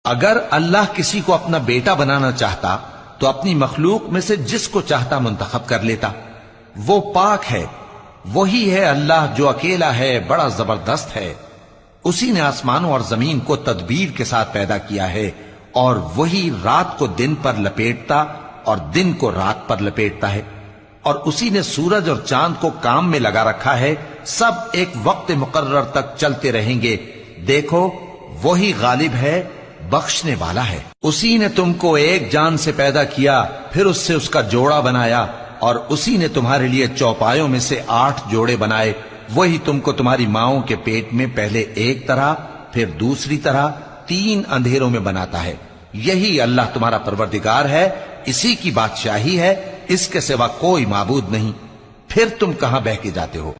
अगर अल्लाह किसी को अपना बेटा बनाना चाहता तो अपनी मखलूक में से जिसको चाहता मुंतखब कर लेता। वो पाक है, वही है अल्लाह जो अकेला है, बड़ा जबरदस्त है। उसी ने आसमानों और जमीन को तदबीर के साथ पैदा किया है और वही रात को दिन पर लपेटता और दिन को रात पर लपेटता है। और उसी ने सूरज और चांद को काम में लगा रखा है, सब एक वक्त मुकर्रर तक चलते रहेंगे। देखो वही गालिब है, बख्शने वाला है। उसी ने तुमको एक जान से पैदा किया, फिर उससे उसका जोड़ा बनाया, और उसी ने तुम्हारे लिए चौपायों में से 8 जोड़े बनाए। वही तुमको तुम्हारी माओं के पेट में पहले एक तरह, फिर दूसरी तरह, 3 अंधेरों में बनाता है। यही अल्लाह तुम्हारा परवरदिगार है, इसी की बादशाही है, इसके सिवा कोई माबूद नहीं। फिर तुम कहां बह के जाते हो।